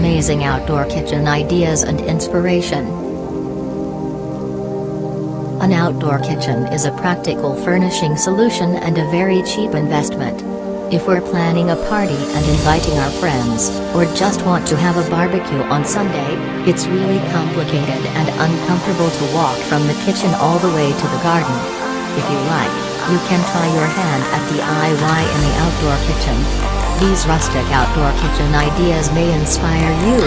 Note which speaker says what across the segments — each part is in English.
Speaker 1: amazing outdoor kitchen ideas and inspiration. An outdoor kitchen is a practical furnishing solution and a very cheap investment. If we're planning a party and inviting our friends, or just want to have a barbecue on Sunday, it's really complicated and uncomfortable to walk from the kitchen all the way to the garden. If you like, you can try your hand at DIY in the outdoor kitchen. These rustic outdoor kitchen ideas may inspire you.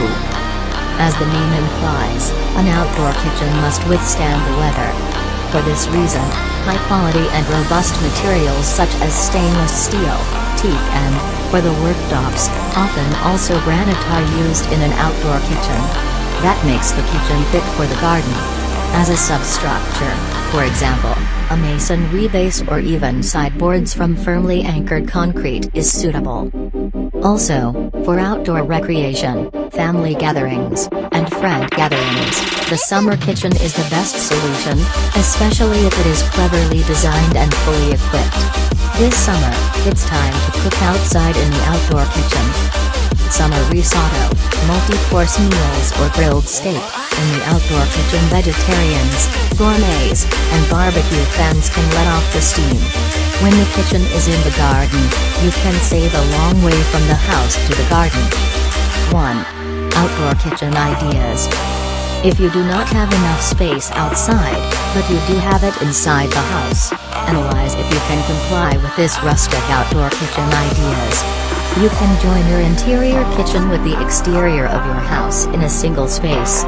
Speaker 1: As the name implies, an outdoor kitchen must withstand the weather. For this reason, high-quality and robust materials such as stainless steel, teak and, for the worktops, often also granite are used in an outdoor kitchen. That makes the kitchen fit for the garden. As a substructure, for example, a masonry base or even sideboards from firmly anchored concrete is suitable. Also, for outdoor recreation, family gatherings, and friend gatherings, the summer kitchen is the best solution, especially if it is cleverly designed and fully equipped. This summer, it's time to cook outside in the outdoor kitchen. Summer risotto, multi-course meals or grilled steak. In the outdoor kitchen, vegetarians, gourmets, and barbecue fans can let off the steam. When the kitchen is in the garden, you can save a long way from the house to the garden. 1. Outdoor kitchen ideas. If you do not have enough space outside, but you do have it inside the house, analyze if you can comply with this rustic outdoor kitchen ideas. You can join your interior kitchen with the exterior of your house in a single space.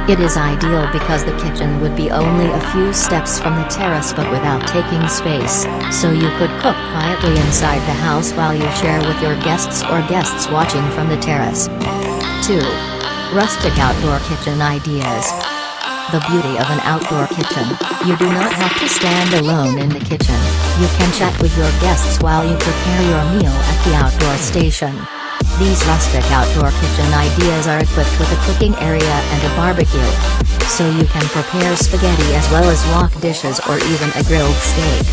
Speaker 1: It is ideal because the kitchen would be only a few steps from the terrace but without taking space, so you could cook quietly inside the house while you share with your guests or guests watching from the terrace. 2. Rustic outdoor kitchen ideas. The beauty of an outdoor kitchen, you do not have to stand alone in the kitchen, you can chat with your guests while you prepare your meal at the outdoor station. These rustic outdoor kitchen ideas are equipped with a cooking area and a barbecue, so you can prepare spaghetti as well as wok dishes or even a grilled steak.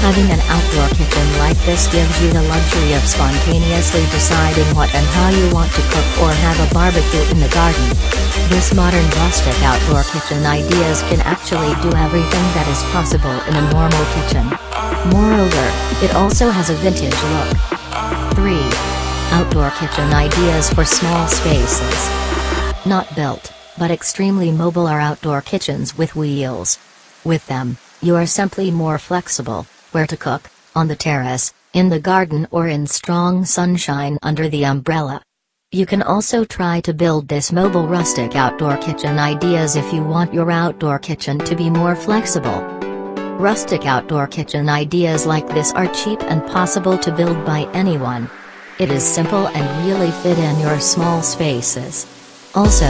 Speaker 1: Having an outdoor kitchen like this gives you the luxury of spontaneously deciding what and how you want to cook or have a barbecue in the garden. This modern rustic outdoor kitchen ideas can actually do everything that is possible in a normal kitchen. Moreover, it also has a vintage look. 3. Outdoor kitchen ideas for small spaces. Not built, but extremely mobile are outdoor kitchens with wheels. With them, you are simply more flexible, where to cook, on the terrace, in the garden or in strong sunshine under the umbrella. You can also try to build this mobile rustic outdoor kitchen ideas if you want your outdoor kitchen to be more flexible. Rustic outdoor kitchen ideas like this are cheap and possible to build by anyone. It is simple and really fit in your small spaces. Also,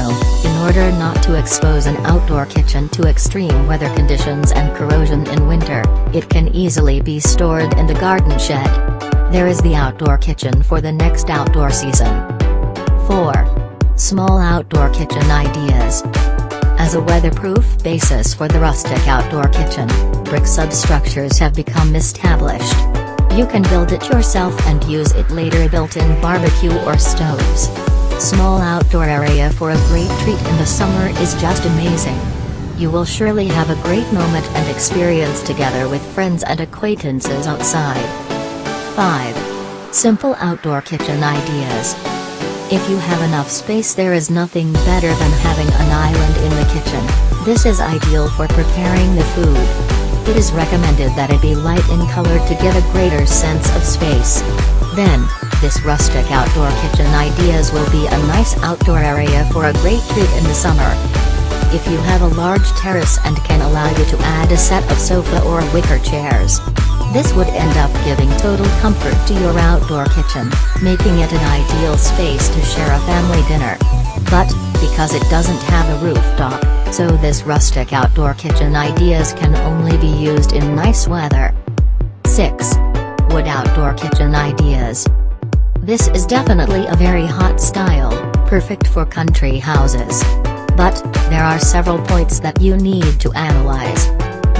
Speaker 1: in order not to expose an outdoor kitchen to extreme weather conditions and corrosion in winter, it can easily be stored in the garden shed. There is the outdoor kitchen for the next outdoor season. 4. Small outdoor kitchen ideas. As a weatherproof basis for the rustic outdoor kitchen, brick substructures have become established. You can build it yourself and use it later built-in barbecue or stoves. Small outdoor area for a great treat in the summer is just amazing. You will surely have a great moment and experience together with friends and acquaintances outside. 5. Simple outdoor kitchen ideas. If you have enough space, there is nothing better than having an island in the kitchen. This is ideal for preparing the food. It is recommended that it be light in color to give a greater sense of space. Then, this rustic outdoor kitchen ideas will be a nice outdoor area for a great treat in the summer. If you have a large terrace and can allow you to add a set of sofa or wicker chairs, this would end up giving total comfort to your outdoor kitchen, making it an ideal space to share a family dinner. But, because it doesn't have a rooftop, so this rustic outdoor kitchen ideas can only be used in nice weather. 6. Wood outdoor kitchen ideas. This is definitely a very hot style, perfect for country houses. But, there are several points that you need to analyze.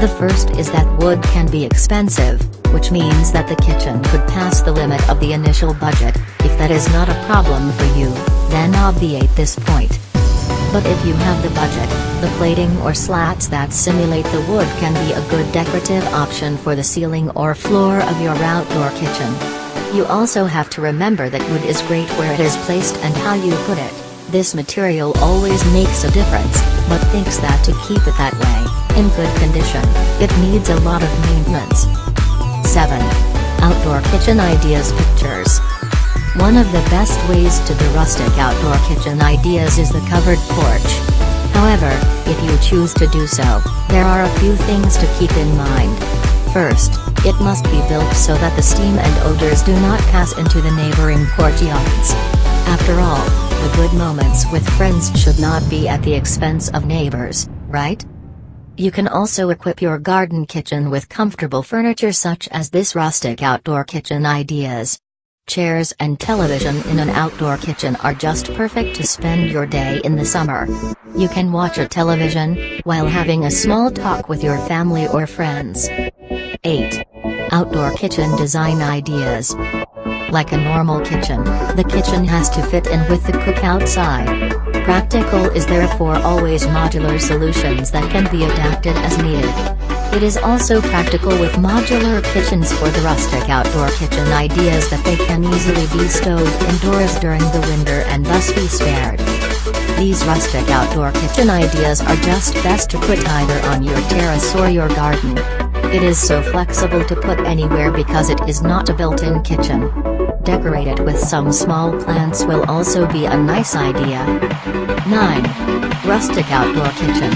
Speaker 1: The first is that wood can be expensive, which means that the kitchen could pass the limit of the initial budget. If that is not a problem for you, then obviate this point. But if you have the budget, the plating or slats that simulate the wood can be a good decorative option for the ceiling or floor of your outdoor kitchen. You also have to remember that wood is great where it is placed and how you put it. This material always makes a difference, but thinks that to keep it that way, in good condition, it needs a lot of maintenance. 7. Outdoor kitchen ideas pictures. One of the best ways to the rustic outdoor kitchen ideas is the covered porch. However, if you choose to do so, there are a few things to keep in mind. First, it must be built so that the steam and odors do not pass into the neighboring courtyards. After all, the good moments with friends should not be at the expense of neighbors, right? You can also equip your garden kitchen with comfortable furniture such as this rustic outdoor kitchen ideas. Chairs and television in an outdoor kitchen are just perfect to spend your day in the summer. You can watch a television, while having a small talk with your family or friends. 8. Outdoor kitchen design ideas. Like a normal kitchen, the kitchen has to fit in with the cook outside. Practical is therefore always modular solutions that can be adapted as needed. It is also practical with modular kitchens for the rustic outdoor kitchen ideas that they can easily be stowed indoors during the winter and thus be spared. These rustic outdoor kitchen ideas are just best to put either on your terrace or your garden. It is so flexible to put anywhere because it is not a built-in kitchen. Decorate it with some small plants will also be a nice idea. 9. Rustic outdoor kitchen.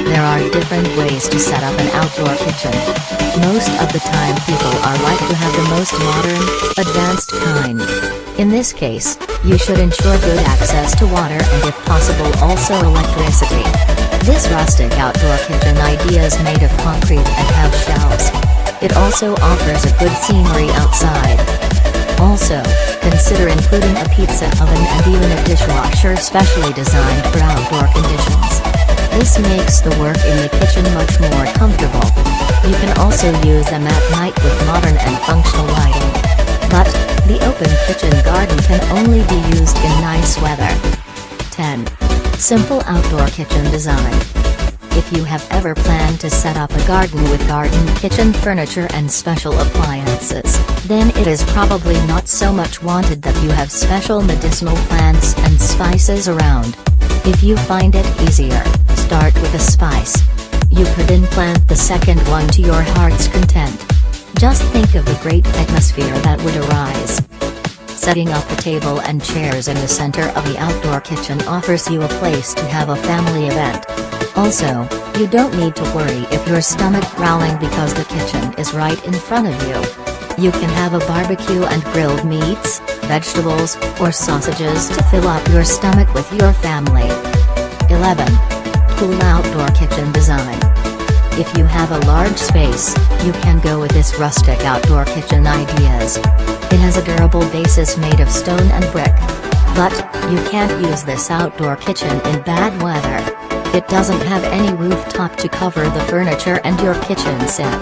Speaker 1: There are different ways to set up an outdoor kitchen. Most of the time people are like to have the most modern, advanced kind. In this case, you should ensure good access to water and if possible also electricity. This rustic outdoor kitchen idea is made of concrete and have shelves. It also offers a good scenery outside. Also, consider including a pizza oven and even a dishwasher specially designed for outdoor conditions. This makes the work in the kitchen much more comfortable. You can also use them at night with modern and functional lighting. But, the open kitchen garden can only be used in nice weather. 10. Simple outdoor kitchen design. If you have ever planned to set up a garden with garden kitchen furniture and special appliances, then it is probably not so much wanted that you have special medicinal plants and spices around. If you find it easier, start with a spice. You could then plant the second one to your heart's content. Just think of the great atmosphere that would arise. Setting up a table and chairs in the center of the outdoor kitchen offers you a place to have a family event. Also, you don't need to worry if your stomach growling because the kitchen is right in front of you. You can have a barbecue and grilled meats, vegetables, or sausages to fill up your stomach with your family. 11. Cool outdoor kitchen design. If you have a large space, you can go with this rustic outdoor kitchen ideas. It has a durable basis made of stone and brick. But, you can't use this outdoor kitchen in bad weather. It doesn't have any rooftop to cover the furniture and your kitchen set.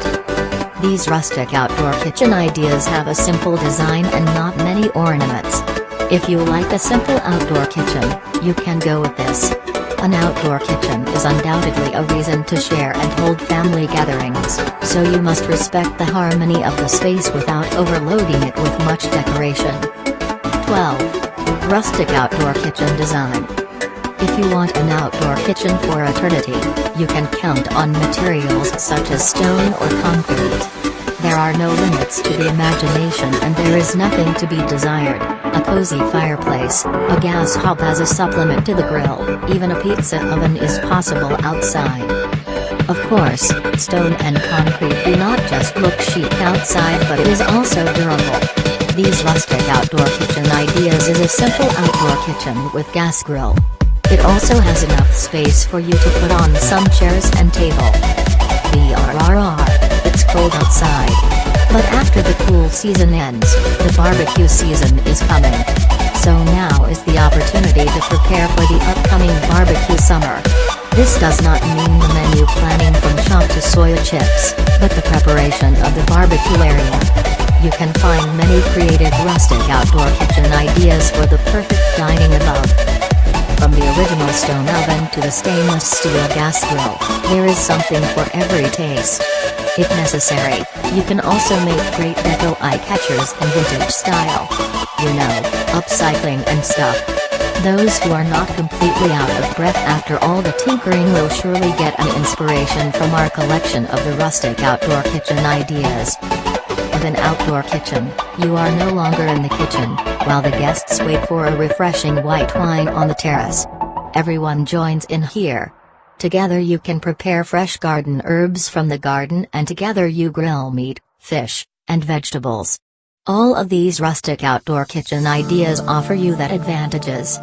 Speaker 1: These rustic outdoor kitchen ideas have a simple design and not many ornaments. If you like a simple outdoor kitchen, you can go with this. An outdoor kitchen is undoubtedly a reason to share and hold family gatherings, so you must respect the harmony of the space without overloading it with much decoration. 12. Rustic outdoor kitchen design. If you want an outdoor kitchen for eternity, you can count on materials such as stone or concrete. There are no limits to the imagination and there is nothing to be desired. A cozy fireplace, a gas hob as a supplement to the grill, even a pizza oven is possible outside. Of course, stone and concrete do not just look chic outside but it is also durable. These rustic outdoor kitchen ideas is a simple outdoor kitchen with gas grill. It also has enough space for you to put on some chairs and table. It's cold outside. But after the cool season ends, the barbecue season is coming. So now is the opportunity to prepare for the upcoming barbecue summer. This does not mean the menu planning from chop to soya chips, but the preparation of the barbecue area. You can find many creative rustic outdoor kitchen ideas for the perfect dining above. original stone oven to the stainless steel gas grill, there is something for every taste. If necessary, you can also make great deco eye-catchers in vintage style. You know, upcycling and stuff. Those who are not completely out of breath after all the tinkering will surely get an inspiration from our collection of the rustic outdoor kitchen ideas. With an outdoor kitchen, you are no longer in the kitchen, while the guests wait for a refreshing white wine on the terrace. Everyone joins in here. Together you can prepare fresh garden herbs from the garden, and together you grill meat, fish, and vegetables. All of these rustic outdoor kitchen ideas offer you that advantages.